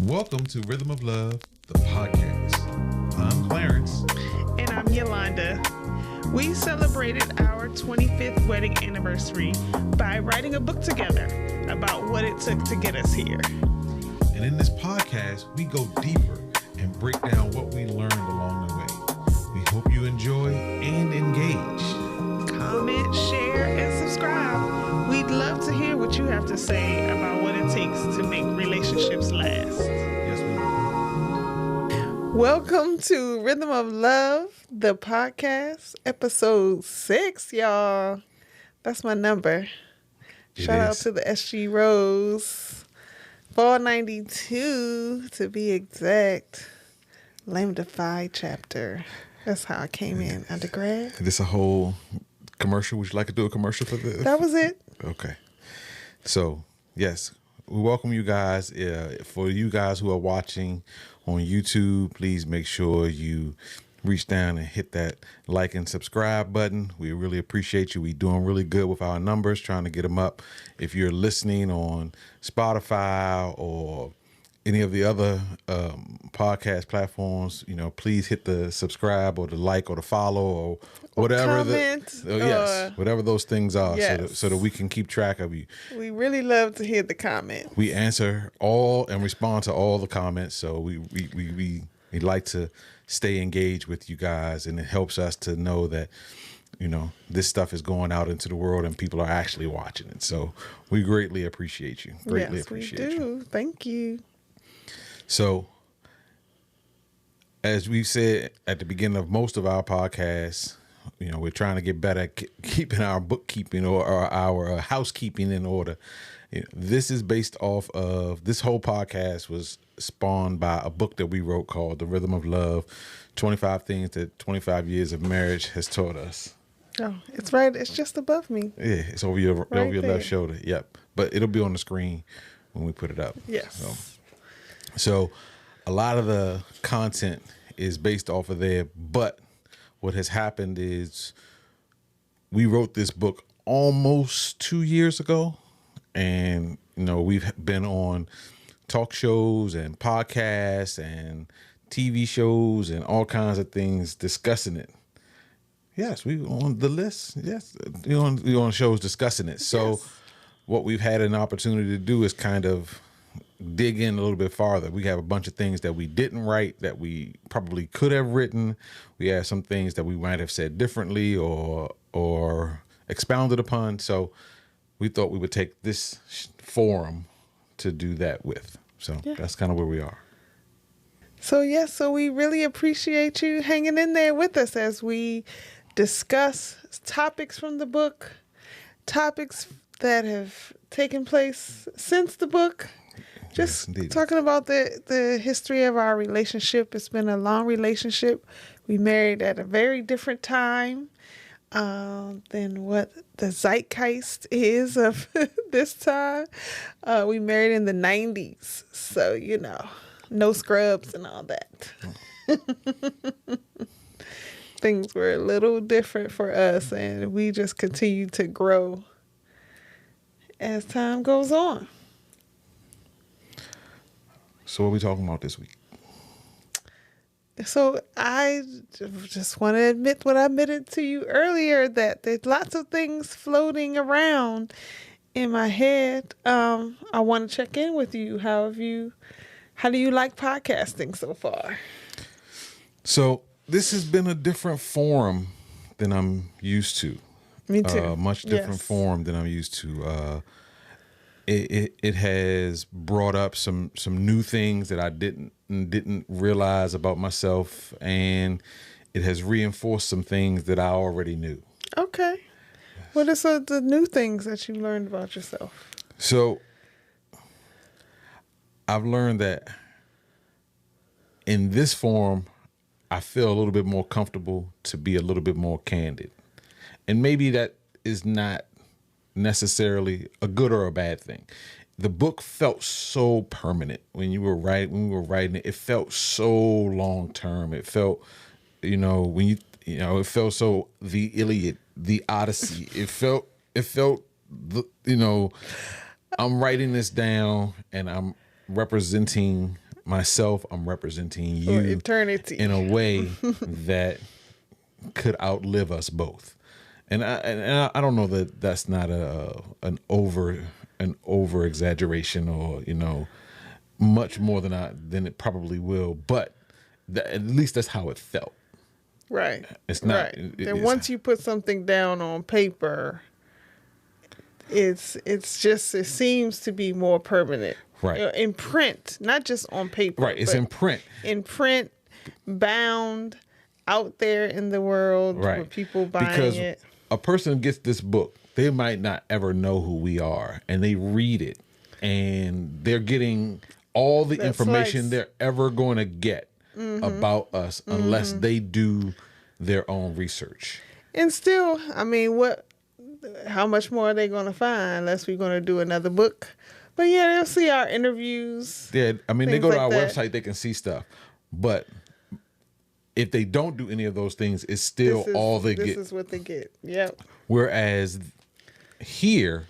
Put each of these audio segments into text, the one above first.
Welcome to Rhythm of Love, the podcast. I'm Clarence. And I'm Yalonda. We celebrated our 25th wedding anniversary by writing a book together about what it took to get us here. And in this podcast, we go deeper and break down what we learned along the way. We hope you enjoy and engage. Comment, share, and subscribe. We'd love to hear what you have to say about what it takes to make relationships last. Yes, we will. Welcome to Rhythm of Love, the podcast, episode 6, y'all. That's my number. Shout out to the SG Rose. 492 to be exact. Lambda Phi chapter. That's how I came in undergrad. Is this a whole commercial? Would you like to do a commercial for this? That was it. Okay. So, yes, we welcome you guys. For you guys who are watching on YouTube, please make sure you reach down and hit that like and subscribe button. We really appreciate you. We're doing really good with our numbers, trying to get them up. If you're listening on Spotify or any of the other podcast platforms, please hit the subscribe or the like or the follow or whatever. Whatever those things are, yes. so that we can keep track of you. We really love to hear the comments. We answer all and respond to all the comments, so we like to stay engaged with you guys, and it helps us to know that this stuff is going out into the world and people are actually watching it. So we greatly appreciate you. Yes, we do. Thank you. So, as we said at the beginning of most of our podcasts, we're trying to get better at keeping our bookkeeping or our housekeeping in order. This is based off of, this whole podcast was spawned by a book that we wrote called The Rhythm of Love, 25 Things That 25 Years of Marriage Has Taught Us. Oh, it's right. It's just above me. Yeah, it's over your left shoulder. Yep. But it'll be on the screen when we put it up. Yes. So a lot of the content is based off of there, but what has happened is we wrote this book almost 2 years ago, and we've been on talk shows and podcasts and TV shows and all kinds of things discussing it. Yes, we on the list. Yes, we on shows discussing it. So yes. What we've had an opportunity to do is kind of dig in a little bit farther. We have a bunch of things that we didn't write that we probably could have written. We have some things that we might have said differently or expounded upon. So we thought we would take this forum to do that with. So That's kind of where we are. So we really appreciate you hanging in there with us as we discuss topics from the book, topics that have taken place since the book. Just talking about the history of our relationship. It's been a long relationship. We married at a very different time than what the zeitgeist is of this time. We married in the 90s. So, no scrubs and all that. Things were a little different for us, and we just continue to grow as time goes on. So what are we talking about this week? So I just want to admit what I admitted to you earlier, that there's lots of things floating around in my head. I want to check in with you. How do you like podcasting so far? So this has been a different forum than I'm used to. Me too. Much different forum than I'm used to. It has brought up some new things that I didn't realize about myself, and it has reinforced some things that I already knew. Okay. What are some of the new things that you learned about yourself? So I've learned that in this forum, I feel a little bit more comfortable to be a little bit more candid. And maybe that is not necessarily a good or a bad thing. The book felt so permanent when we were writing it. It felt so long term. It felt, it felt so the Iliad, the Odyssey. It felt I'm writing this down and I'm representing myself, I'm representing For you eternity. in a way that could outlive us both. And I don't know that that's not an over exaggeration, or much more than it probably will, but at least that's how it felt. Right. It's not. Right. Then once you put something down on paper, it's just, it seems to be more permanent. Right. In print, not just on paper. Right. It's in print. In print, bound, out there in the world, Right. with people buying because it. A person gets this book, they might not ever know who we are, and they read it, and they're getting all the information they're ever going to get about us, unless they do their own research. And still, I mean, how much more are they going to find unless we're going to do another book? But yeah, they'll see our interviews. Yeah, I mean, they go to our that. website, they can see stuff. But if they don't do any of those things, it's still all they get. This is what they get. Yep. Whereas here,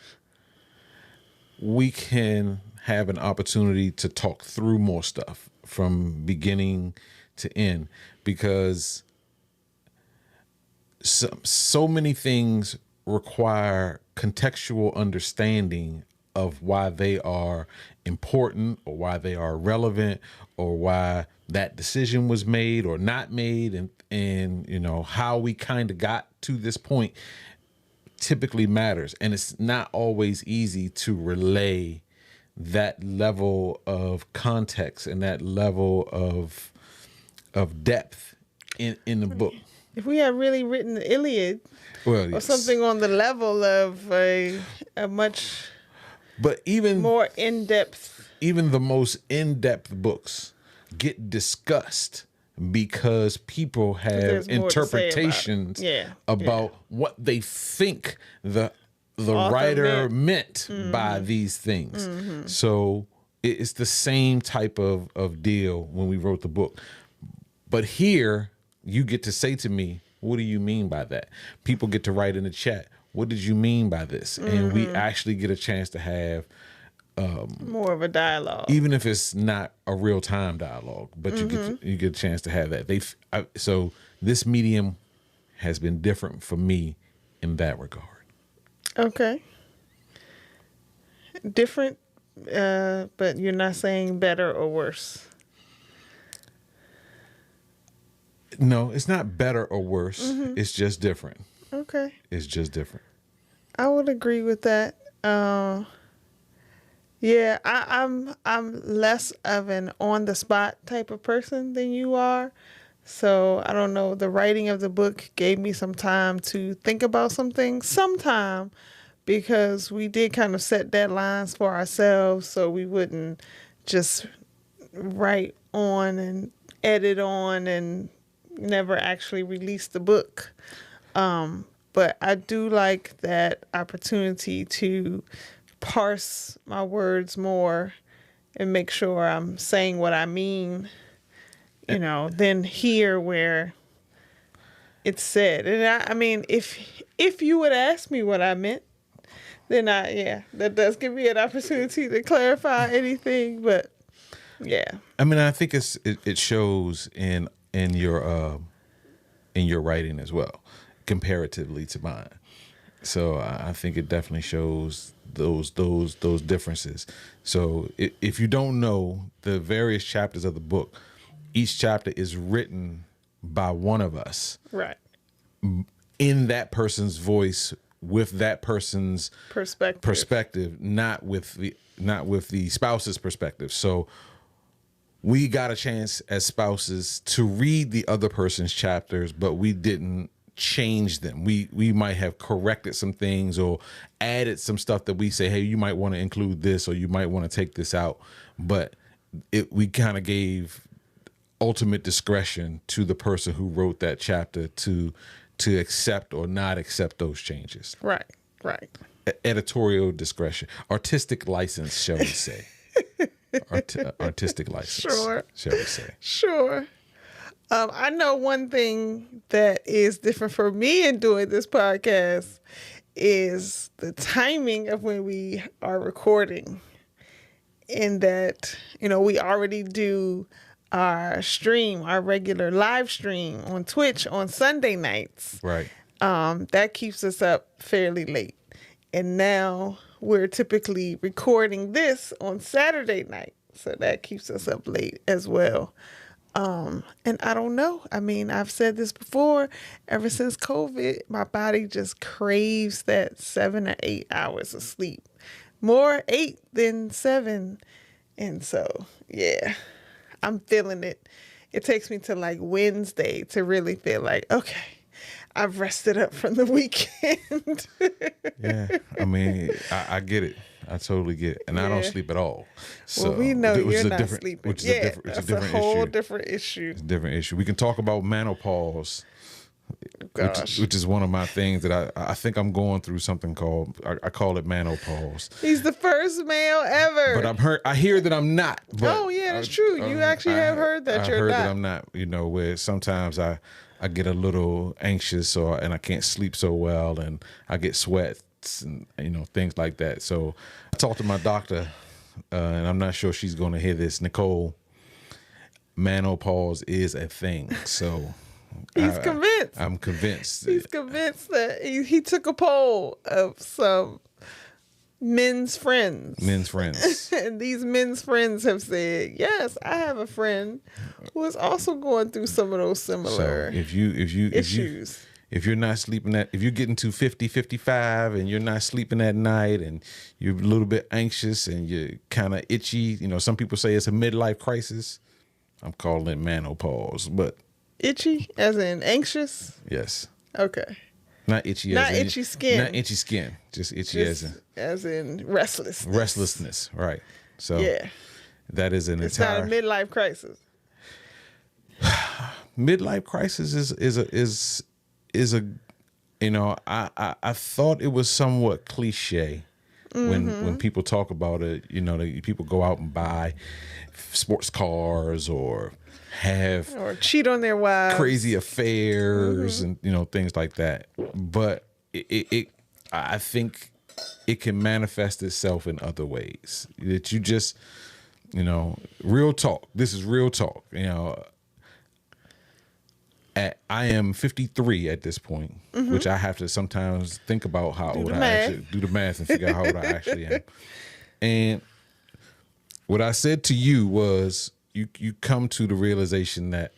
we can have an opportunity to talk through more stuff from beginning to end, because so many things require contextual understanding of why they are important, or why they are relevant, or why that decision was made or not made, and how we kind of got to this point typically matters. And it's not always easy to relay that level of context and that level of depth in the book. If we had really written the Iliad, or something on the level of a much more in-depth. Even the most in-depth books get discussed because people have interpretations about what they think the writer meant by these things. So it's the same type of deal when we wrote the book. But here, you get to say to me, what do you mean by that? People get to write in the chat, what did you mean by this? And we actually get a chance to have more of a dialogue, even if it's not a real time dialogue, but you get a chance to have that. So this medium has been different for me in that regard. Okay. Different, but you're not saying better or worse. No, it's not better or worse. It's just different. Okay. It's just different. I would agree with that. Yeah, I'm less of an on the spot type of person than you are. So I don't know. The writing of the book gave me some time to think about some things. Sometime, because we did kind of set deadlines for ourselves, so we wouldn't just write on and edit on and never actually release the book. But I do like that opportunity to parse my words more and make sure I'm saying what I mean, than here where it's said. And I mean, if you would ask me what I meant, then that does give me an opportunity to clarify anything. But yeah, I mean, I think it shows in your writing as well, comparatively to mine. So I think it definitely shows those differences. So if you don't know the various chapters of the book, each chapter is written by one of us, right, in that person's voice, with that person's perspective, not with the spouse's perspective. So we got a chance as spouses to read the other person's chapters, but we didn't change them. We might have corrected some things or added some stuff that we say, hey, you might want to include this, or you might want to take this out. But we kind of gave ultimate discretion to the person who wrote that chapter to accept or not accept those changes. Right. Editorial discretion, artistic license, shall we say? Artistic license, shall we say? Sure. I know one thing that is different for me in doing this podcast is the timing of when we are recording. in that, we already do our regular live stream on Twitch on Sunday nights. Right. That keeps us up fairly late. And now we're typically recording this on Saturday night. So that keeps us up late as well. And I don't know. I mean, I've said this before, ever since COVID, my body just craves that 7 or 8 hours of sleep. More 8 than 7. And so, yeah, I'm feeling it. It takes me to like Wednesday to really feel like, okay, I've rested up from the weekend. Yeah. I mean, I get it. I totally get it. And I don't sleep at all. So, well, we know you're not sleeping. Which is that's a whole different issue. It's a different issue. We can talk about menopause, which is one of my things that I think I'm going through something called, I call it menopause. He's the first male ever. But I hear that I'm not. But oh, yeah, that's true. You actually have heard that you're not. I heard that I'm not, where sometimes I get a little anxious and I can't sleep so well and I get sweats and, things like that. So I talked to my doctor and I'm not sure she's going to hear this. Nicole, menopause is a thing. So he's convinced. I'm convinced. He's convinced that he took a poll of some men's friends. And these men's friends have said, yes, I have a friend who is also going through some of those similar issues. If you're not sleeping if you're getting to 50, 55 and you're not sleeping at night and you're a little bit anxious and you're kind of itchy, some people say it's a midlife crisis. I'm calling it menopause, but itchy as in anxious? Yes. Okay. Not itchy not as in itchy skin. Not itchy skin. Just itchy as in restlessness. Restlessness, right. So yeah. That is an it's entire not a midlife crisis. Midlife crisis is a I thought it was somewhat cliche when people talk about it. People go out and buy sports cars or cheat on their wives, crazy affairs, and things like that. But I think it can manifest itself in other ways. That you just real talk. This is real talk. I am 53 at this point, which I have to sometimes think about how old I actually do the math and figure out how old I actually am. And what I said to you was, you come to the realization that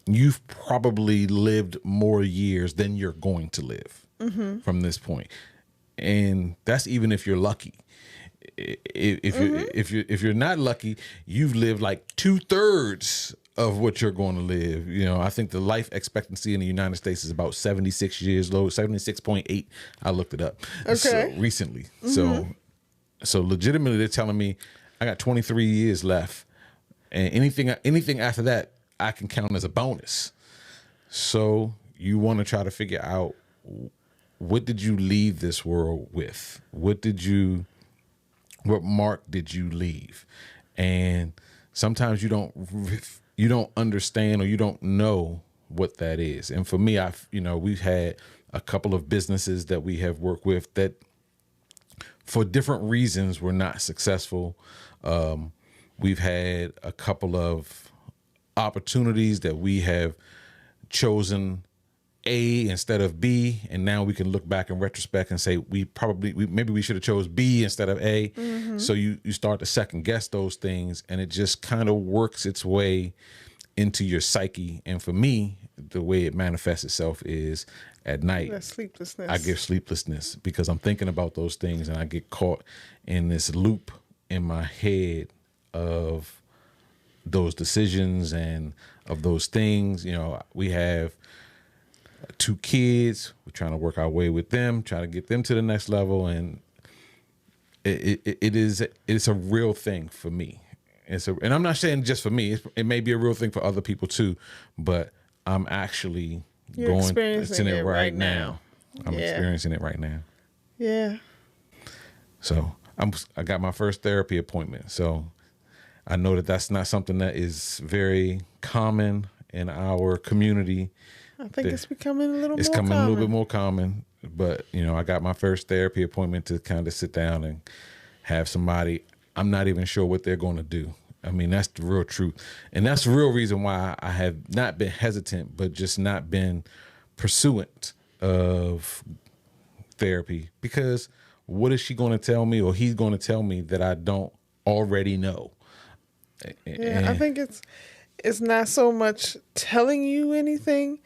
you've probably lived more years than you're going to live from this point, and that's even if you're lucky. If you're not lucky, you've lived like 2/3 of what you're going to live. I think the life expectancy in the United States is about 76 years old, 76.8. I looked it up recently. So legitimately, they're telling me I got 23 years left, and anything after that, I can count as a bonus. So you want to try to figure out, what did you leave this world with? What mark did you leave? And sometimes you don't understand or you don't know what that is. And for me, we've had a couple of businesses that we have worked with that for different reasons were not successful. We've had a couple of opportunities that we have chosen A instead of B, and now we can look back in retrospect and say maybe we should have chose B instead of A. So you start to second guess those things, and it just kind of works its way into your psyche. And for me, the way it manifests itself is at night. That sleeplessness. I get sleeplessness because I'm thinking about those things, and I get caught in this loop in my head of those decisions and of those things. We have 2 kids. We're trying to work our way with them, trying to get them to the next level, and it's a real thing for me. And I'm not saying just for me. It may be a real thing for other people too, but I'm actually experiencing it right now. I'm experiencing it right now. Yeah. So I got my first therapy appointment. So I know that that's not something that is very common in our community. I think it's becoming a little more common. It's coming a little bit more common. But, I got my first therapy appointment to kind of sit down and have somebody I'm not even sure what they're going to do. I mean, that's the real truth. And that's the real reason why I have not been hesitant, but just not been pursuant of therapy. Because what is she going to tell me, or he's going to tell me that I don't already know? Yeah, I think it's not so much telling you anything.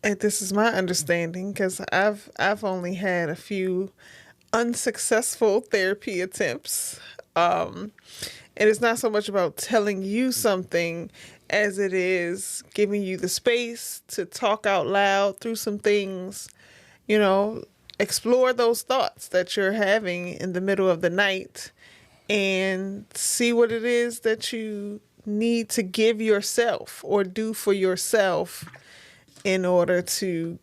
And this is my understanding, because I've only had a few unsuccessful therapy attempts. And it's not so much about telling you something as it is giving you the space to talk out loud through some things, explore those thoughts that you're having in the middle of the night and see what it is that you need to give yourself or do for yourself in order to,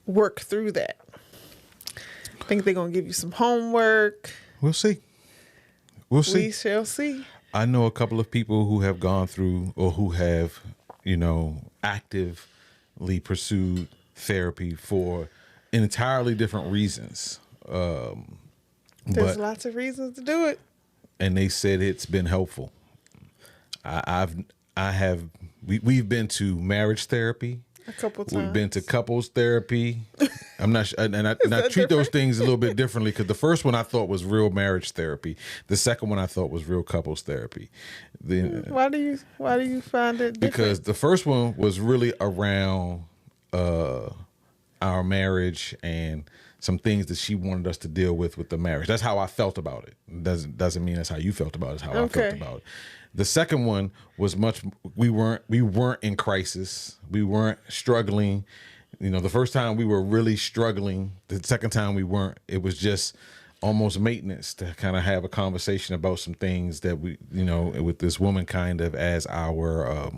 work through that. I think they're going to give you some homework. We'll see. We shall see. I know a couple of people who have gone through, or who have, actively pursued therapy for entirely different reasons. There's lots of reasons to do it. And they said it's been helpful. We've been to marriage therapy. A couple times. We've been to couples therapy. I'm not sure, and I treat those things a little bit differently, because the first one I thought was real marriage therapy. The second one I thought was real couples therapy. Why do you find it different? Because the first one was really around our marriage and some things that she wanted us to deal with the marriage. That's how I felt about it. Doesn't mean that's how you felt about it. It's how I felt about it. The second one was we weren't in crisis. We weren't struggling. The first time we were really struggling. The second time we weren't. It was just almost maintenance to kind of have a conversation about some things that we, with this woman kind of as our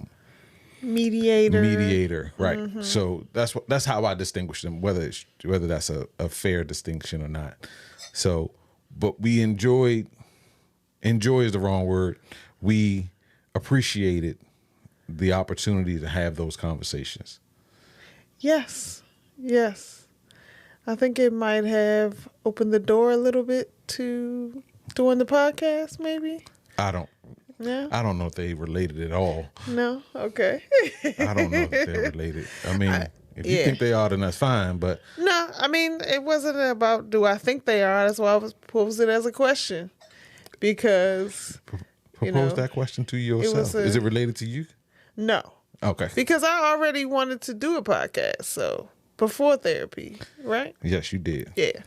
mediator, right? Mm-hmm. So that's how I distinguish them, whether that's a fair distinction or not. So, but we enjoy is the wrong word. We appreciated the opportunity to have those conversations. Yes. I think it might have opened the door a little bit to doing the podcast, maybe. I don't know if they related at all. No? Okay. I don't know if they're related. I mean, if you think they are, then that's fine, but... No, I mean, it wasn't about do I think they are. That's why I was posed it as a question. Because... Propose that question to yourself. Is it related to you? No. Okay. Because I already wanted to do a podcast, so before therapy, right? Yes, you did. Yeah.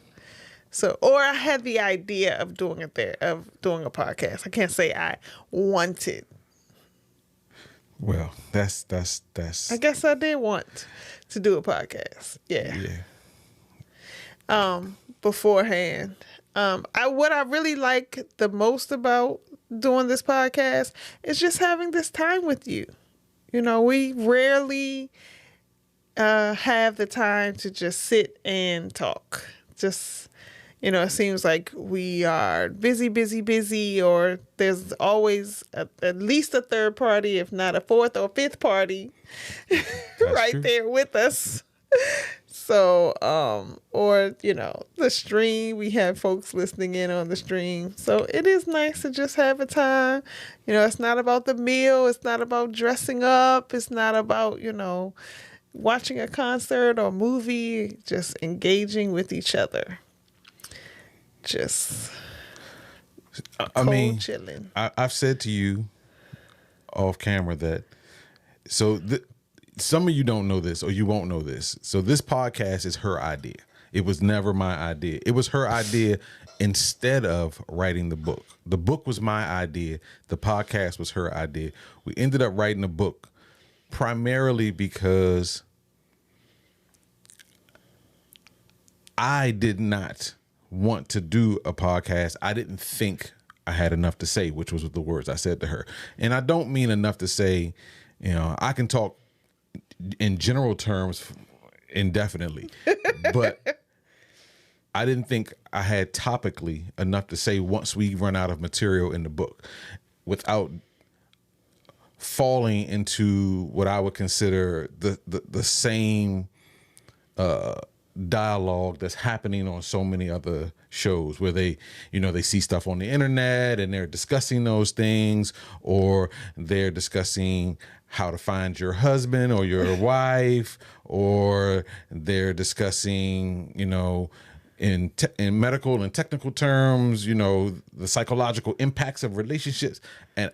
So, or I had the idea of doing a podcast. I can't say I wanted. Well, that's. I guess I did want to do a podcast. Yeah. Yeah. Beforehand, what I really like the most about doing this podcast is just having this time with you. We rarely have the time to just sit and talk. Just, it seems like we are busy, or there's always at least a third party, if not a fourth or fifth party right true. There with us. So, or, the stream, we have folks listening in on the stream. So it is nice to just have a time. It's not about the meal. It's not about dressing up. It's not about, watching a concert or movie, just engaging with each other. Just chilling. I've said to you off camera that, some of you don't know this, or you won't know this. So this podcast is her idea. It was never my idea. It was her idea instead of writing the book. The book was my idea. The podcast was her idea. We ended up writing a book primarily because I did not want to do a podcast. I didn't think I had enough to say, which was the words I said to her. And I don't mean enough to say, I can talk in general terms indefinitely, but I didn't think I had topically enough to say once we run out of material in the book without falling into what I would consider the same dialogue that's happening on so many other shows where they see stuff on the internet and they're discussing those things, or they're discussing how to find your husband or your wife, or they're discussing, in medical and technical terms, the psychological impacts of relationships. And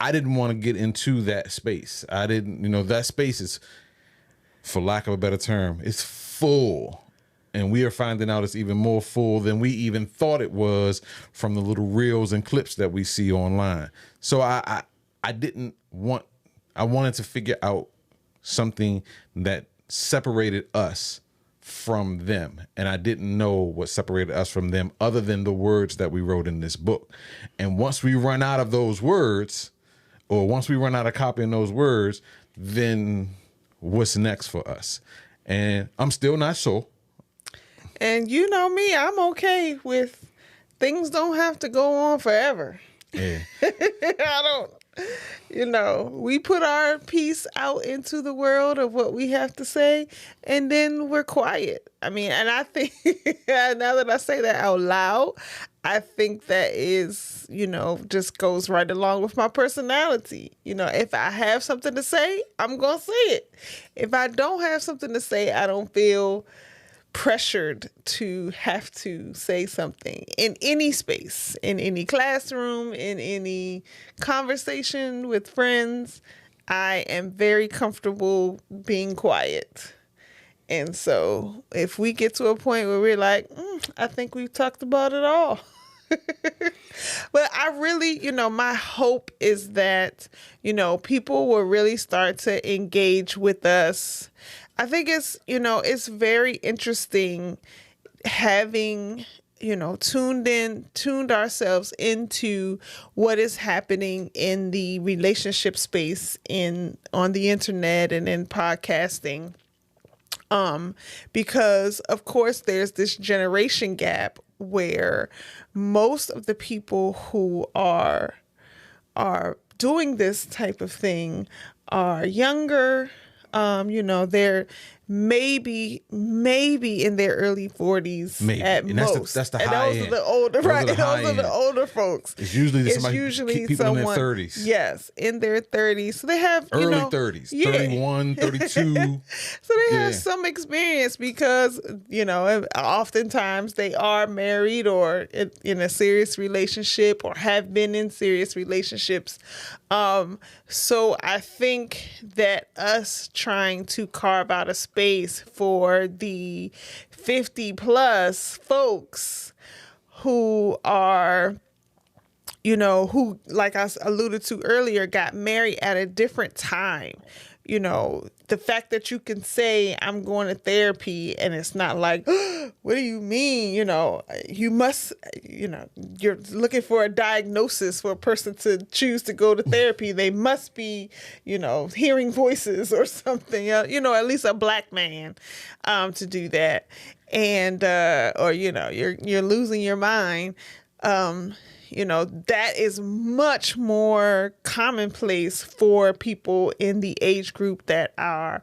I didn't want to get into that space. I didn't, that space is, for lack of a better term, it's full. And we are finding out it's even more full than we even thought it was from the little reels and clips that we see online. So I wanted to figure out something that separated us from them. And I didn't know what separated us from them other than the words that we wrote in this book. And once we run out of those words, or once we run out of copying those words, then what's next for us? And I'm still not sure. And you know me, I'm okay with things don't have to go on forever. Yeah. I don't, we put our piece out into the world of what we have to say, and then we're quiet. I mean, and I think now that I say that out loud, I think that is, just goes right along with my personality. If I have something to say, I'm going to say it. If I don't have something to say, I don't feel pressured to have to say something in any space, in any classroom, in any conversation with friends. I am very comfortable being quiet. And so if we get to a point where we're like, I think we've talked about it all. But I really, my hope is that, people will really start to engage with us. I think it's very interesting having, tuned ourselves into what is happening in the relationship space on the internet and in podcasting. Because of course there's this generation gap where most of the people who are doing this type of thing are younger. They're maybe in their early 40s at most. That's the high end. Those are the older, right? Those are the older folks. It's usually people someone, in their 30s. Yes, in their 30s. So they have early 30s, yeah. 31, 32. So they have some experience because, oftentimes they are married or in a serious relationship or have been in serious relationships. So I think that us trying to carve out a space for the 50 plus folks who are, who, like I alluded to earlier, got married at a different time. The fact that you can say I'm going to therapy and it's not like, what do you mean? You must, you're looking for a diagnosis for a person to choose to go to therapy. They must be, hearing voices or something, at least a black man, to do that. And, or, you're losing your mind. That is much more commonplace for people in the age group that are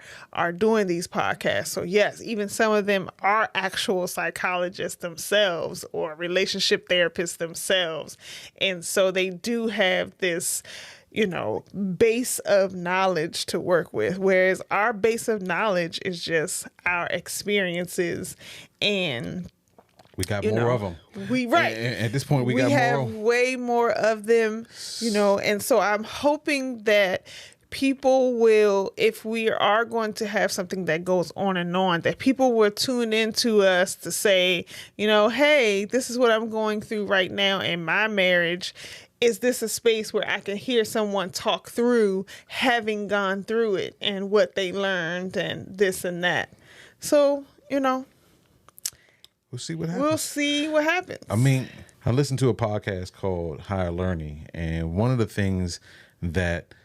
doing these podcasts. So yes, even some of them are actual psychologists themselves or relationship therapists themselves. And so they do have this, base of knowledge to work with, whereas our base of knowledge is just our experiences, and we got more of them. At this point, we got more. We have way more of them, and so I'm hoping that people will, if we are going to have something that goes on and on, that people will tune into us to say, hey, this is what I'm going through right now in my marriage. Is this a space where I can hear someone talk through having gone through it and what they learned and this and that? So, we'll see what happens. We'll see what happens. I mean, I listened to a podcast called Higher Learning, and one of the things that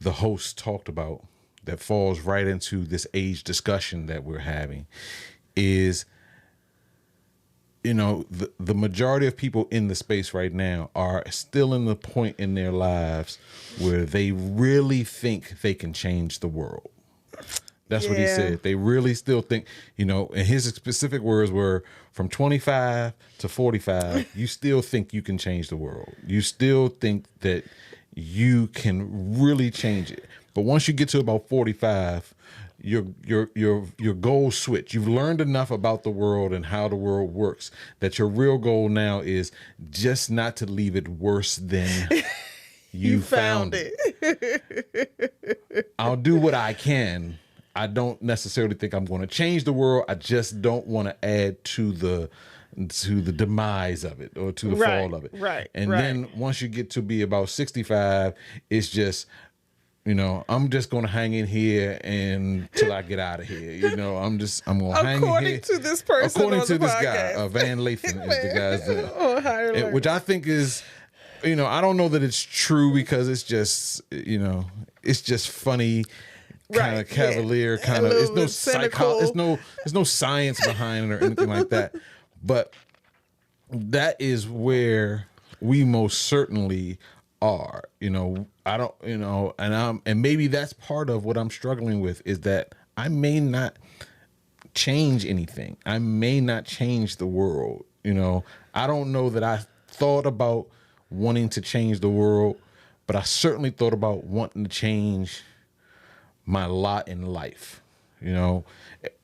the host talked about that falls right into this age discussion that we're having is, the majority of people in the space right now are still in the point in their lives where they really think they can change the world. That's what he said. They really still think, and his specific words were from 25 to 45, you still think you can change the world. You still think that you can really change it. But once you get to about 45, your goals switch. You've learned enough about the world and how the world works that your real goal now is just not to leave it worse than you found it. I'll do what I can. I don't necessarily think I'm going to change the world. I just don't want to add to the demise of it or to the fall of it. Right. And then once you get to be about 65, it's just, I'm just going to hang in here until I get out of here. I'm going to hang in here. According to this person, according to this guy, Van Lathan is the guy's which I think is, I don't know that it's true because it's just, it's just funny. Kind of cavalier, kind of. It's no there's no science behind it or anything like that. But that is where we most certainly are. I don't. And maybe that's part of what I'm struggling with is that I may not change anything. I may not change the world. I don't know that I thought about wanting to change the world, but I certainly thought about wanting to change my lot in life.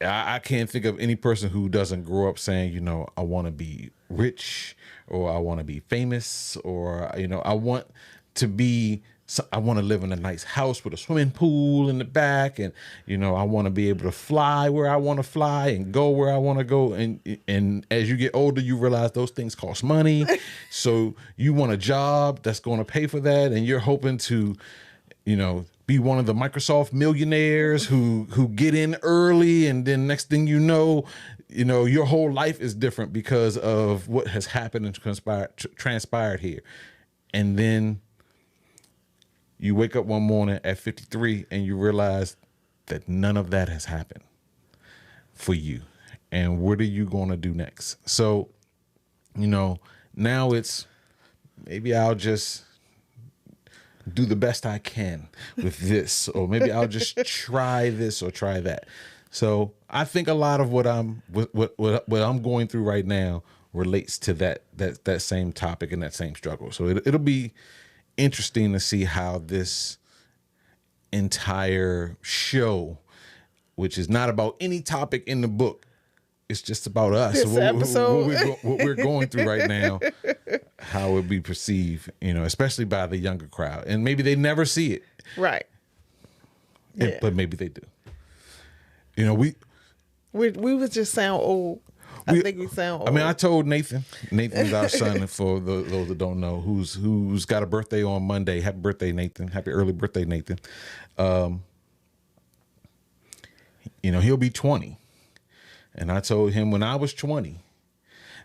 I can't think of any person who doesn't grow up saying, I want to be rich or I want to be famous or, I want to live in a nice house with a swimming pool in the back. And, I want to be able to fly where I want to fly and go where I want to go. And as you get older, you realize those things cost money. So you want a job that's going to pay for that. And you're hoping to, be one of the Microsoft millionaires who get in early, and then next thing you know, your whole life is different because of what has happened and transpired here. And then you wake up one morning at 53 and you realize that none of that has happened for you. And what are you going to do next? So, now it's maybe I'll just do the best I can with this, or maybe I'll just try this or try that. So I think a lot of what I'm going through right now relates to that same topic and that same struggle. So it'll be interesting to see how this entire show, which is not about any topic in the book, it's just about us. What we're going through right now, how it be perceived, especially by the younger crowd. And maybe they never see it. Right. Yeah. But maybe they do. We would just sound old. I think we sound old. I mean, I told Nathan's our son, for those that don't know, who's got a birthday on Monday. Happy birthday, Nathan. Happy early birthday, Nathan. He'll be 20. And I told him when I was 20,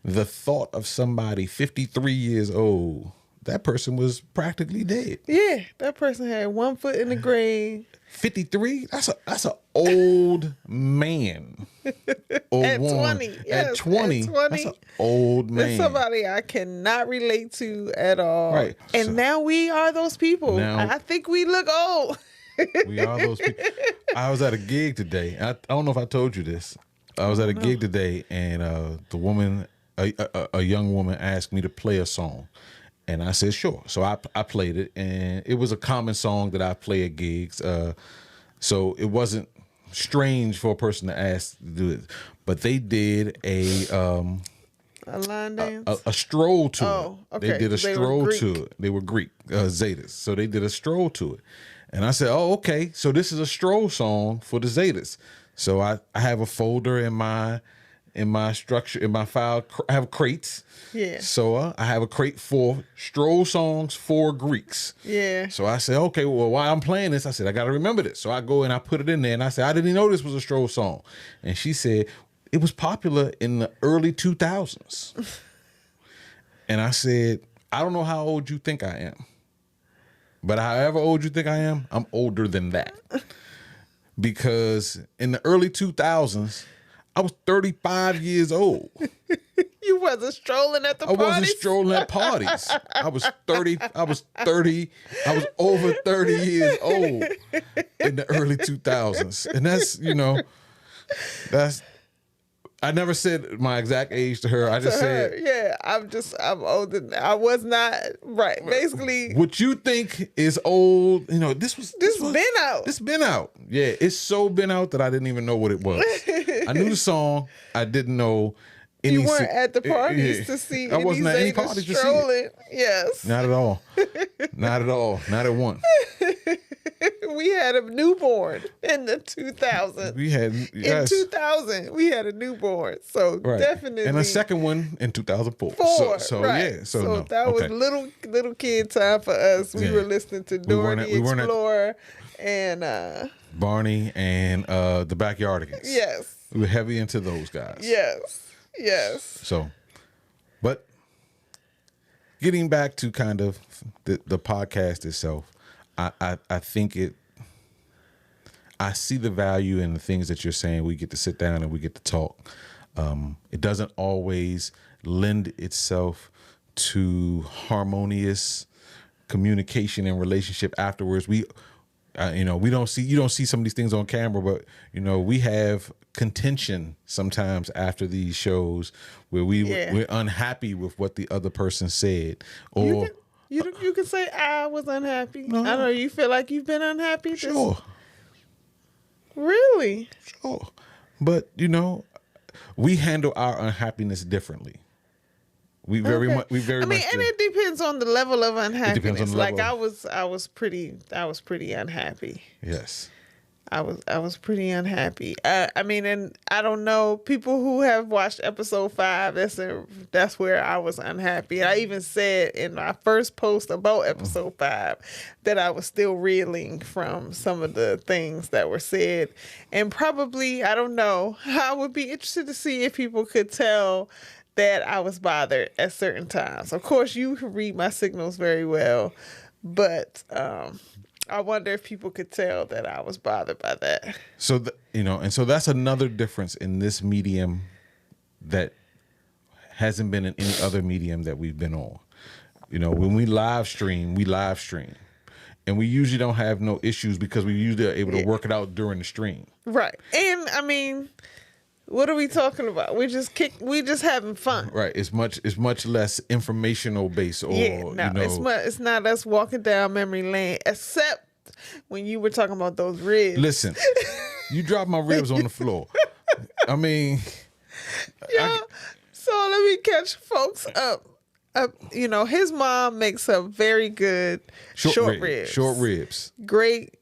the thought of somebody 53 years old, that person was practically dead. Yeah, that person had one foot in the grave. 53? That's an old man. Or at woman. 20. Yes, at 20. That's an old man. That's somebody I cannot relate to at all. Right. And now we are those people. I think we look old. We are those people. I was at a gig today. I don't know if I told you this. I was at a gig today, and the woman, a young woman, asked me to play a song, and I said sure. So I played it, and it was a common song that I play at gigs. So it wasn't strange for a person to ask to do it, but they did a line dance, a stroll to it. Okay. They did a stroll to it. They were Greek Zetas, so they did a stroll to it, and I said, oh, okay. So this is a stroll song for the Zetas. So I have a folder in my structure, in my file. I have crates. Yeah. So I have a crate for stroll songs for Greeks. Yeah. So I said, okay, well, while I'm playing this, I said, I got to remember this. So I go and I put it in there, and I said, I didn't know this was a stroll song. And she said, it was popular in the early 2000s. And I said, I don't know how old you think I am. But however old you think I am, I'm older than that. Because in the early 2000s, I was 35 years old. You wasn't strolling at the parties? I wasn't strolling at parties. I was over 30 years old. in the early 2000s. And that's, that's, I never said my exact age to her. I just said, yeah, I'm older. I was not right. Basically, what you think is old, this been out. This been out. Yeah, it's so been out that I didn't even know what it was. I knew the song. I didn't know. You weren't at the parties to see. I wasn't at any parties to see it. Yes, not at all. Not at all. Not at one. We had a newborn in the 2000s. In 2000 we had a newborn, so definitely, and a second one in 2004. So right. Yeah, so that was little kid time for us. We were listening to Dora the Explorer and Barney and the Backyardigans. Yes, we were heavy into those guys. Yes. So, but getting back to kind of the podcast itself, I think I see the value in the things that you're saying. We get to sit down and we get to talk. It doesn't always lend itself to harmonious communication and relationship afterwards. We don't see some of these things on camera, but we have contention sometimes after these shows where we're unhappy with what the other person said, or you can say I was unhappy. No. I know you feel like you've been unhappy. Sure. Really? Sure. But we handle our unhappiness differently. We very much. And it depends on the level of unhappiness. It depends on the level. I was pretty unhappy. Yes. I was pretty unhappy. And I don't know, people who have watched episode 5, that's where I was unhappy. I even said in my first post about episode 5 that I was still reeling from some of the things that were said. And probably, I don't know, I would be interested to see if people could tell that I was bothered at certain times. Of course, you can read my signals very well, but I wonder if people could tell that I was bothered by that. So, and so that's another difference in this medium that hasn't been in any other medium that we've been on. When we live stream, and we usually don't have no issues because we usually are able to work it out during the stream. Right. And what are we talking about? We just having fun. Right. It's much less informational based, or it's not us walking down memory lane, except when you were talking about those ribs. Listen, you dropped my ribs on the floor. So let me catch folks up. His mom makes a very good short ribs. Short ribs. Great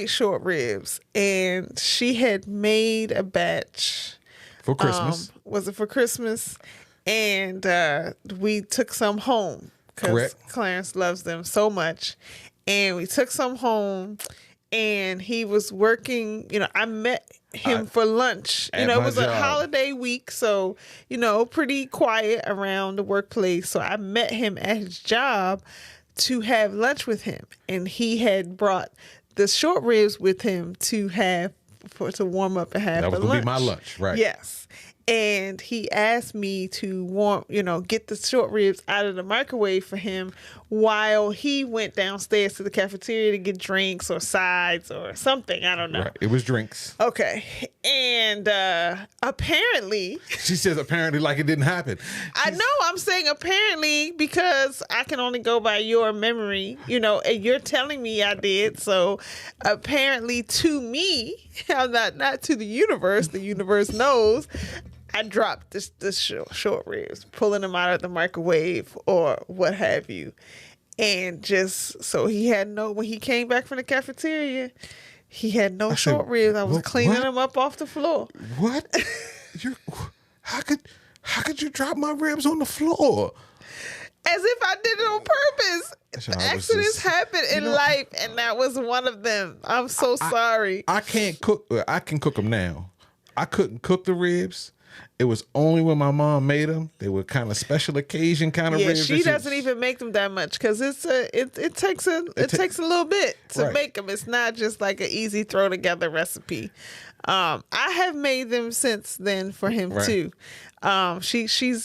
short ribs, and she had made a batch for Christmas. Was it for Christmas? And we took some home because Clarence loves them so much, and we took some home. And he was working. I met him for lunch. It was a holiday week, so pretty quiet around the workplace. So I met him at his job to have lunch with him, and he had brought the short ribs with him to warm up and have for lunch. That was going to be my lunch, right? Yes. And he asked me to get the short ribs out of the microwave for him while he went downstairs to the cafeteria to get drinks or sides or something. I don't know. Right. It was drinks. Okay. And apparently... She says apparently like it didn't happen. I know. I'm saying apparently because I can only go by your memory, and you're telling me I did. So apparently to me, I'm not to the universe. The universe knows. I dropped this short ribs, pulling them out of the microwave or what have you. And just so he had when he came back from the cafeteria, he had no short ribs. I was cleaning them up off the floor. What? How could you drop my ribs on the floor? As if I did it on purpose. Accidents happen in life, and that was one of them. I'm so sorry. I can't cook. I can cook them now. I couldn't cook the ribs. It was only when my mom made them. They were kind of special occasion kind of ribs. She doesn't even make them that much because it takes a little bit to make them. It's not just like an easy throw together recipe. I have made them since then for him too. She shared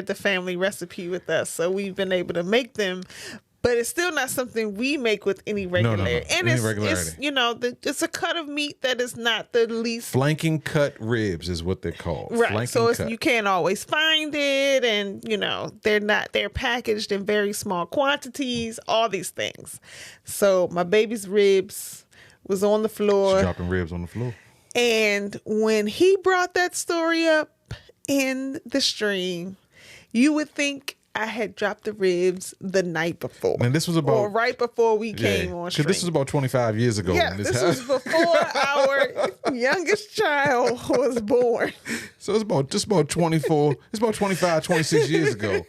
the family recipe with us, so we've been able to make them. but it's still not something we make with any regularity. No. And Any it's regularity. it's a cut of meat that is not the least Flanking cut ribs is what they're called. right. Flanking So cut. you can't always find it, and they're packaged in very small quantities. All these things. So my baby's ribs was on the floor. She's dropping ribs on the floor. And when he brought that story up in the stream, you would think I had dropped the ribs the night before. And this was about... Or right before we came on stream. Because this was about 25 years ago. Yeah, this was before our youngest child was born. So it's about 24... It's about 25, 26 years ago.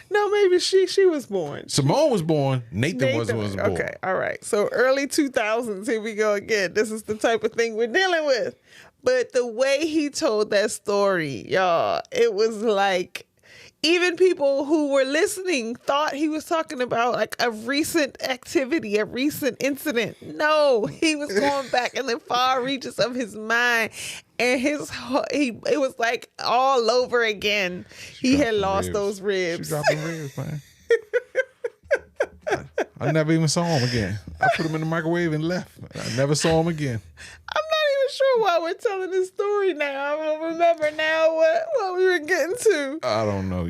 No, maybe she was born. Simone was born. Nathan was born. Okay, all right. So early 2000s, here we go again. This is the type of thing we're dealing with. But the way he told that story, y'all, it was like even people who were listening thought he was talking about like a recent activity, a recent incident. No, he was going back in the far reaches of his mind, and it was like all over again. He had lost those ribs. She dropping ribs, man. I never even saw him again. I put him in the microwave and left. I never saw him again. I'm not even sure why we're telling this story now. I don't remember now what we were getting to. I don't know.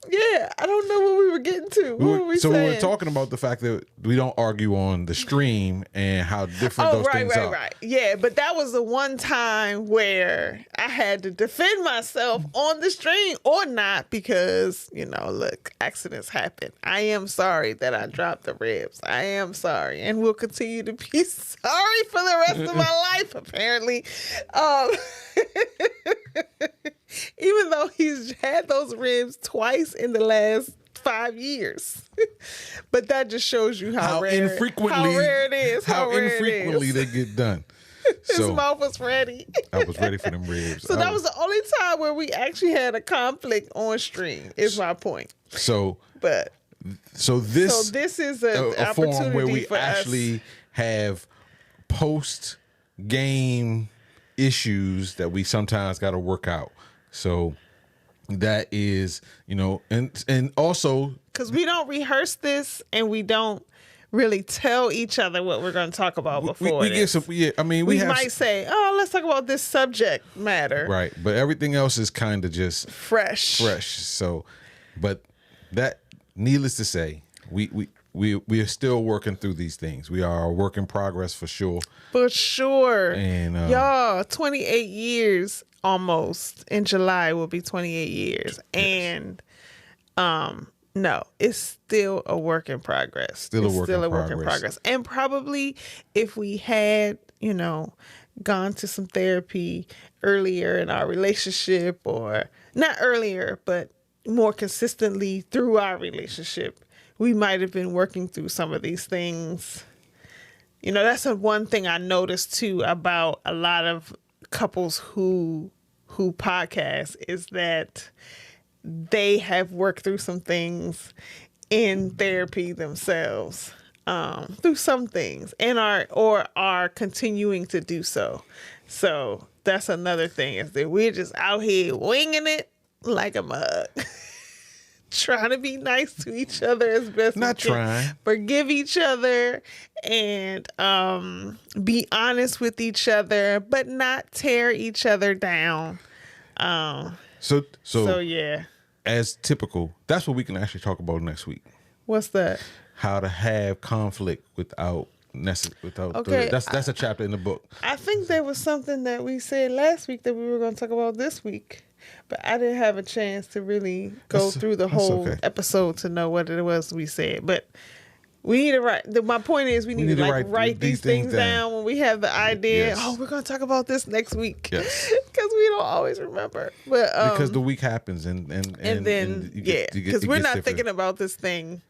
Yeah, I don't know what we were getting to. What were we saying? We were talking about the fact that we don't argue on the stream and how different those things are. Right. Yeah, but that was the one time where I had to defend myself on the stream or not because, look, accidents happen. I am sorry that I dropped the ribs. I am sorry. And will continue to be sorry for the rest of my life, apparently. Even though he's had those ribs twice in the last 5 years. But that just shows you how rare it is. How infrequently they get done. His mouth was ready. I was ready for them ribs. So that was the only time where we actually had a conflict on stream, is my point. So this is a forum where we for actually have post-game issues that we sometimes got to work out. So that is, and also because we don't rehearse this and we don't really tell each other what we're going to talk about before. We get some. Yeah, I mean, we might say, "Oh, let's talk about this subject matter." Right, but everything else is kind of just fresh. So, but that, needless to say, we are still working through these things. We are a work in progress for sure. For sure. And y'all, 28 years almost. In July will be 28 years. Yes. And no, it's still a work in progress. Still a work in progress. And probably if we had, gone to some therapy earlier in our relationship, or not earlier, but more consistently through our relationship, we might have been working through some of these things. That's one thing I noticed too about a lot of couples who podcast is that they have worked through some things in therapy themselves, through some things, and are continuing to do so. So that's another thing, is that we're just out here winging it like a mug. Trying to be nice to each other as best Not we can. trying. Forgive each other and be honest with each other, but not tear each other down. So yeah. As typical, that's what we can actually talk about next week. What's that? How to have conflict without okay. That's a chapter in the book. I think there was something that we said last week that we were going to talk about this week. But I didn't have a chance to really go through the whole episode to know what it was we said. But we need to write. My point is, we need to write these things down when we have the idea. Yes. Oh, we're going to talk about this next week. Yes, because we don't always remember. But because the week happens and then because we're not thinking about this thing.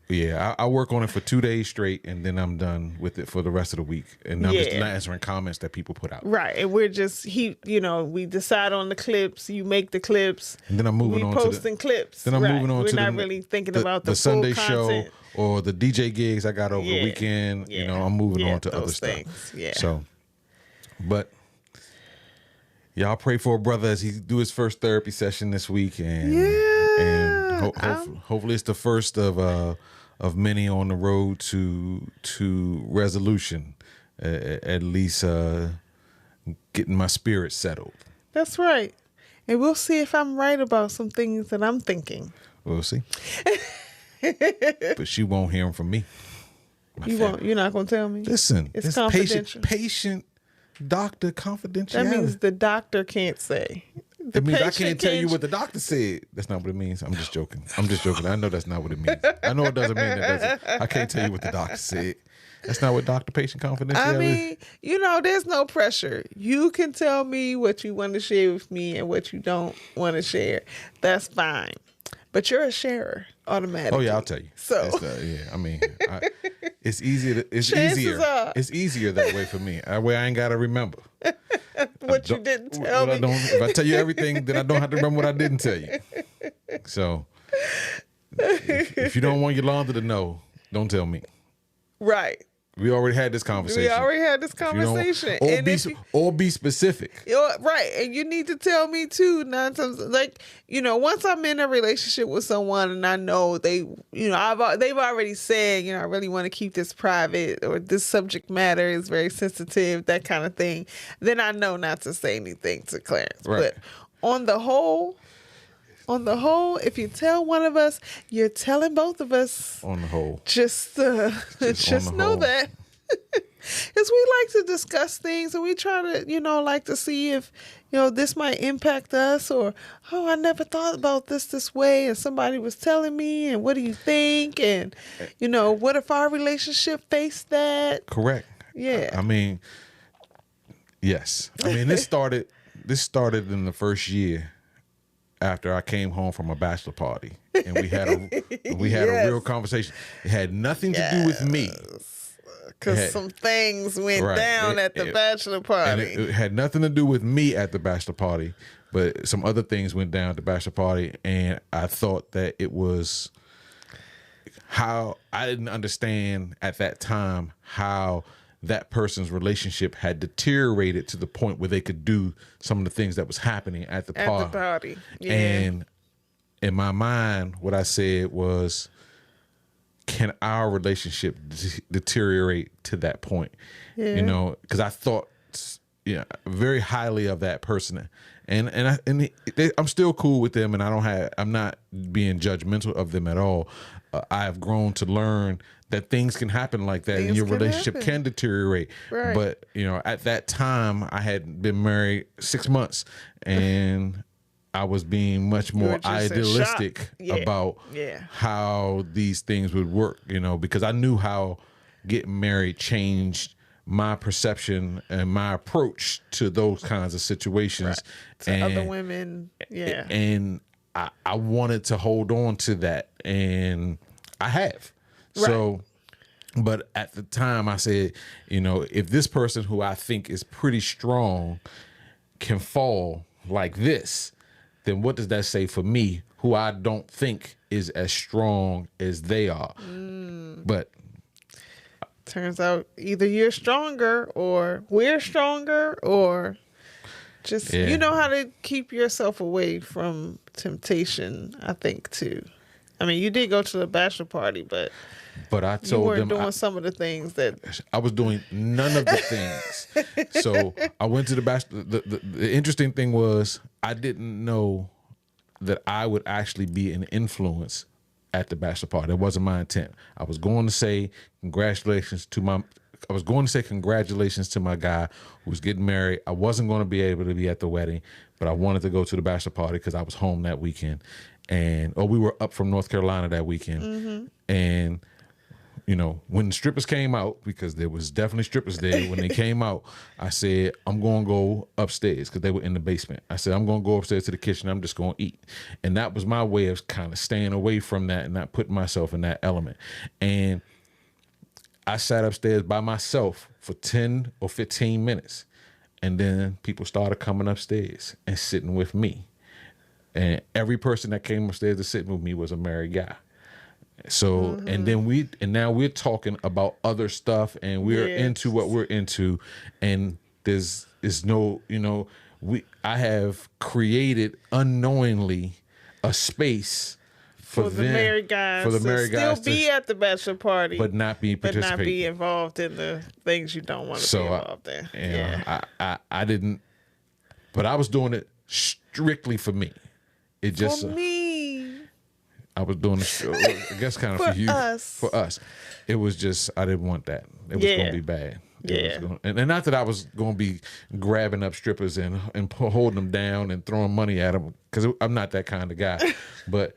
Yeah, I work on it for 2 days straight, and then I'm done with it for the rest of the week. And I'm just answering comments that people put out. Right, and we're just we decide on the clips. You make the clips, and then I'm moving on to posting clips. Then I'm moving on we're to not really thinking about the Sunday full content. show or the DJ gigs I got over the weekend. I'm moving on to other things. stuff. Yeah. So, but y'all pray for a brother as he do his first therapy session this week, and Hopefully it's the first of many on the road to resolution. At least getting my spirit settled. That's right. And we'll see if I'm right about some things that I'm thinking. We'll see. But she won't hear them from me. You won't. You're not going to tell me? Listen, it's confidential. Patient doctor confidentiality. That means the doctor can't say. It means I can't tell you what the doctor said. That's not what it means. I'm just joking. I know that's not what it means. I know it doesn't mean that. I can't tell you what the doctor said. That's not what doctor-patient confidentiality is. I mean, there's no pressure. You can tell me what you want to share with me and what you don't want to share. That's fine. But you're a sharer automatically. Oh yeah, I'll tell you. So it's easier. It's easier that way for me. That way I ain't got to remember what you didn't tell me. If I tell you everything, then I don't have to remember what I didn't tell you. So if you don't want Yalonda to know, don't tell me. Right. We already had this conversation. Or be specific. Right. And you need to tell me too, 9 times. Like, once I'm in a relationship with someone and I know they've already said, I really want to keep this private, or this subject matter is very sensitive, that kind of thing, then I know not to say anything to Clarence. Right. But on the whole, if you tell one of us, you're telling both of us. On the whole. Just know that. Because we like to discuss things, and we try to, like to see if, this might impact us, or, oh, I never thought about this way, and somebody was telling me, and what do you think? And, what if our relationship faced that? Correct. Yeah. I mean, yes. I mean, this started in the first year after I came home from a bachelor party, and we had a real conversation. It had nothing to do with me, because some things went down at the bachelor party. And it had nothing to do with me at the bachelor party, but some other things went down at the bachelor party, and I thought that it was how I didn't understand at that time how that person's relationship had deteriorated to the point where they could do some of the things that was happening at the party. Yeah. And in my mind, what I said was, can our relationship deteriorate to that point? Yeah. Because I thought very highly of that person, and I'm still cool with them, and I'm not being judgmental of them at all. I've grown to learn that things can happen like that, and your relationship can deteriorate. Right. But at that time, I had been married 6 months, and I was being much more idealistic about how these things would work. Because I knew how getting married changed my perception and my approach to those kinds of situations, to other women. Yeah, and I wanted to hold on to that, and I have. Right. So, but at the time I said, if this person who I think is pretty strong can fall like this, then what does that say for me, who I don't think is as strong as they are? But turns out either you're stronger, or we're stronger, or just you know how to keep yourself away from temptation, I think, too. I mean, you did go to the bachelor party, but I told you weren't them doing some of the things that I was doing. None of the things. So I went to the bachelor. The interesting thing was, I didn't know that I would actually be an influence at the bachelor party. That wasn't my intent. I was going to say congratulations to my guy who was getting married. I wasn't going to be able to be at the wedding, but I wanted to go to the bachelor party because I was home that weekend, we were up from North Carolina that weekend, and when the strippers came out, because there was definitely strippers there, when they came out, I said, I'm going to go upstairs, because they were in the basement. I said, I'm going to go upstairs to the kitchen. I'm just going to eat. And that was my way of kind of staying away from that and not putting myself in that element. And I sat upstairs by myself for 10 or 15 minutes. And then people started coming upstairs and sitting with me. And every person that came upstairs to sit with me was a married guy. So, and now we're talking about other stuff, and we're into what we're into, and there's no, I have created unknowingly a space for the married guys, still be at the bachelor party, but not be participating, but not be involved in the things you don't want to be involved in. Yeah, I didn't, but I was doing it strictly for me. It just for me. I was doing it, I guess, kind of for you, for us. It was just I didn't want that. It was going to be bad. And not that I was going to be grabbing up strippers and holding them down and throwing money at them, because I'm not that kind of guy. But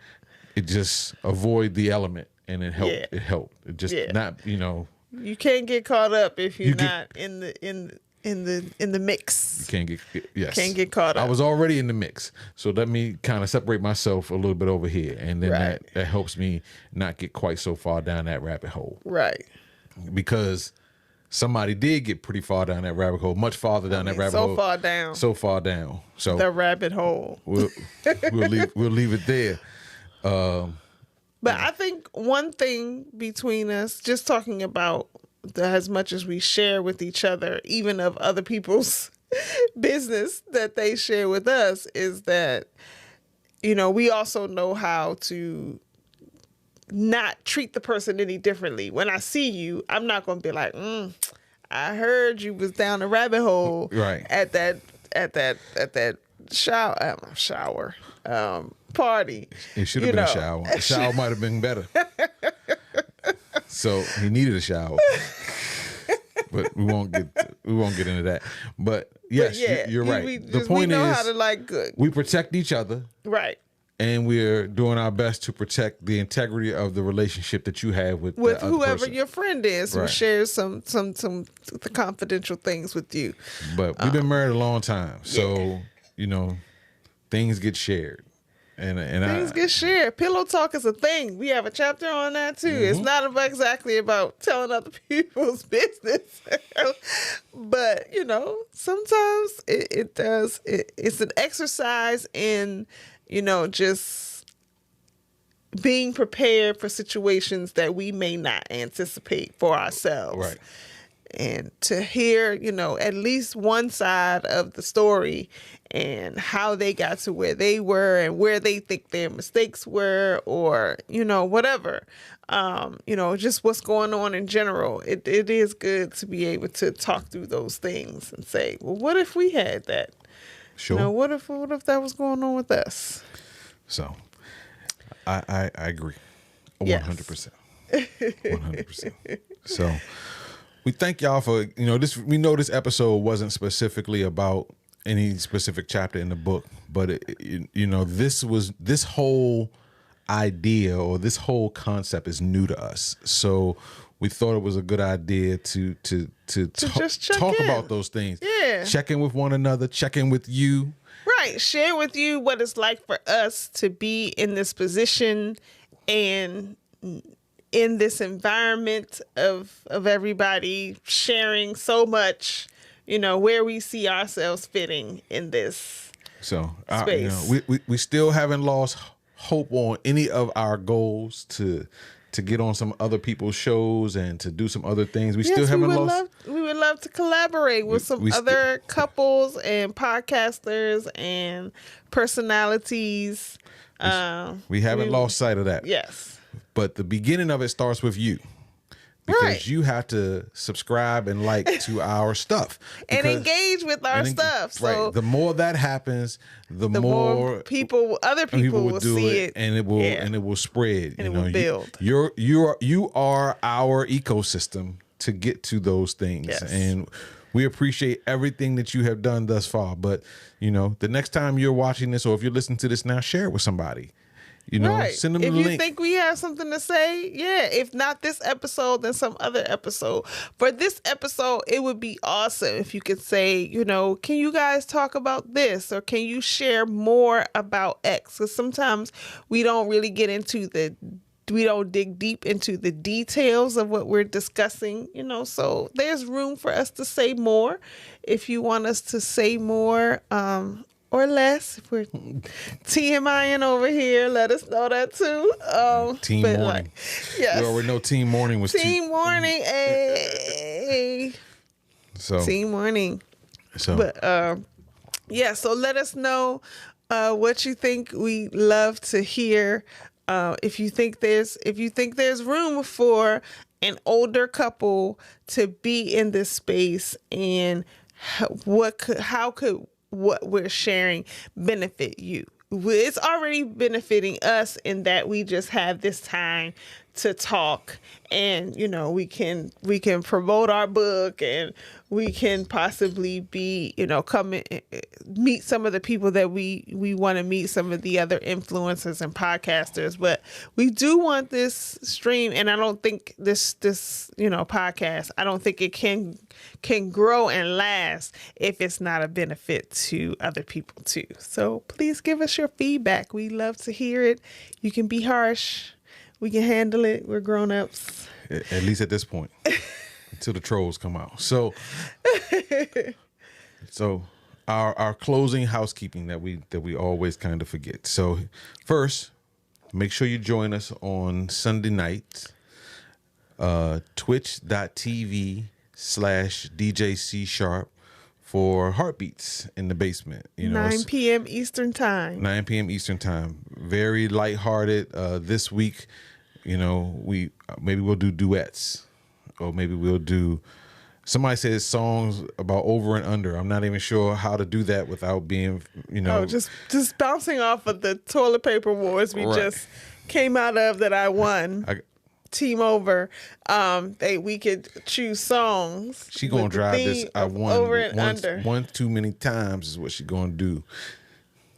it just avoid the element, and it helped. It helped. It just not, You can't get caught up if you're not in the mix. You can't get Can't get caught up. I was already in the mix, so let me kind of separate myself a little bit over here, and then that helps me not get quite so far down that rabbit hole. Right. Because somebody did get pretty far down that rabbit hole, much farther down that rabbit hole. So far down. So the rabbit hole. We'll leave it there. But I think one thing between us, just talking about as much as we share with each other, even of other people's business that they share with us, is that, we also know how to not treat the person any differently. When I see you, I'm not going to be like, I heard you was down the rabbit hole at that shower party. It should have been a shower. A shower might have been better. So he needed a shower. But we won't get into that. But yes, you're right. The point is, how to we protect each other. Right. And we're doing our best to protect the integrity of the relationship that you have with whoever person. Your friend is, who shares some the confidential things with you. But we've been married a long time, so things get shared, and things get shared. Pillow talk is a thing. We have a chapter on that too. Mm-hmm. It's not exactly about telling other people's business, but sometimes it does. It's an exercise in just being prepared for situations that we may not anticipate for ourselves. Right. And to hear, at least one side of the story and how they got to where they were and where they think their mistakes were, or, whatever, just what's going on in general. It is good to be able to talk through those things and say, well, what if we had that? Sure. What if that was going on with us? So I agree. 100%. 100%. So we thank y'all for, this. We know this episode wasn't specifically about any specific chapter in the book, but this whole idea or this whole concept is new to us. So we thought it was a good idea to talk about those things. Yeah. Check in with one another, check in with you. Right. Share with you what it's like for us to be in this position and in this environment of everybody sharing so much, where we see ourselves fitting in this space. We still haven't lost hope on any of our goals to get on some other people's shows and to do some other things. We still haven't lost. We would love to collaborate with some other couples and podcasters and personalities. We haven't lost sight of that. Yes. But the beginning of it starts with you. Because you have to subscribe and like to our stuff. And engage with our stuff. So the more that happens, the more other people will do see it. And it will spread. And it will build. You are our ecosystem to get to those things. Yes. And we appreciate everything that you have done thus far. But, the next time you're watching this or if you're listening to this now, share it with somebody. Send them the link. If you think we have something to say, if not this episode, then some other episode. For this episode, it would be awesome if you could say, can you guys talk about this? Or can you share more about X? Because sometimes we don't really get into we don't dig deep into the details of what we're discussing, so there's room for us to say more. If you want us to say more, or less, if we're TMIing over here, let us know that too. Team Morning. Yes. We already know Team Morning was Team Morning. Team Morning. So, but so let us know what you think. We love to hear if you think there's room for an older couple to be in this space, and how could what we're sharing benefit you? It's already benefiting us in that we just have this time to talk, and we can promote our book, and we can possibly be come meet some of the people that we want to meet, some of the other influencers and podcasters. But we do want this stream, and I don't think this podcast, I don't think it can grow and last if it's not a benefit to other people too. So please give us your feedback. We love to hear it. You can be harsh. We can handle it. We're grown-ups. At least at this point. Until the trolls come out. So our closing housekeeping that we always kind of forget. So first, make sure you join us on Sunday nights, twitch.tv/DJ C# for Heartbeats in the Basement. 9 p.m. Eastern time. 9 p.m. Eastern time. Very lighthearted. This week, maybe we'll do duets, or maybe we'll do. Somebody says songs about over and under. I'm not even sure how to do that without being, just bouncing off of the toilet paper wars we just came out of that I won. Team over. We could choose songs. She gonna drive this. I won over and under. One too many times is what she gonna do.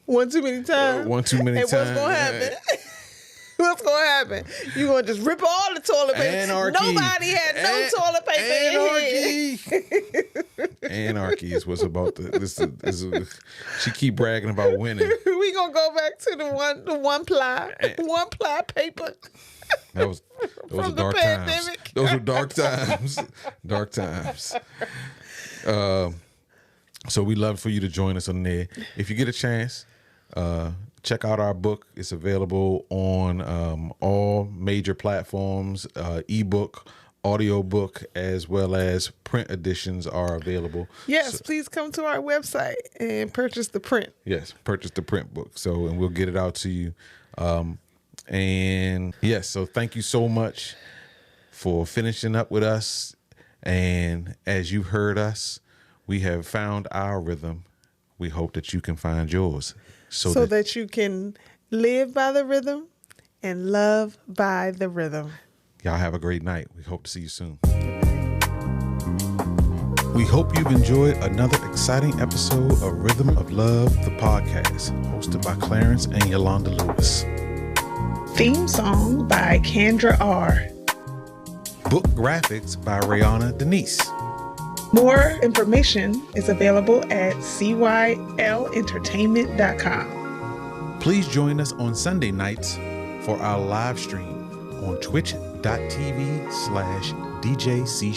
One too many times. One too many times. What's gonna happen? What's gonna happen? You gonna just rip all the toilet paper? Anarchy. Nobody had no toilet paper. Anarchy. Anarchy is what's about this. She keep bragging about winning. We gonna go back to the one ply paper. Those were dark times. Those were dark times. Dark times. So we love for you to join us on there. If you get a chance, check out our book. It's available on all major platforms. Ebook, audiobook, as well as print editions are available. Yes, please come to our website and purchase the print. Yes, purchase the print book. And we'll get it out to you. And yes, so thank you so much for finishing up with us. And as you heard us, we have found our rhythm. We hope that you can find yours. So that you can live by the rhythm and love by the rhythm. Y'all have a great night. We hope to see you soon. We hope you've enjoyed another exciting episode of Rhythm of Love, the podcast, hosted by Clarence and Yalonda Lewis. Theme song by Kendra R. Book graphics by Rihanna Denise. More information is available at cyllentertainment.com. Please join us on Sunday nights for our live stream on twitch.tv/DJ C#.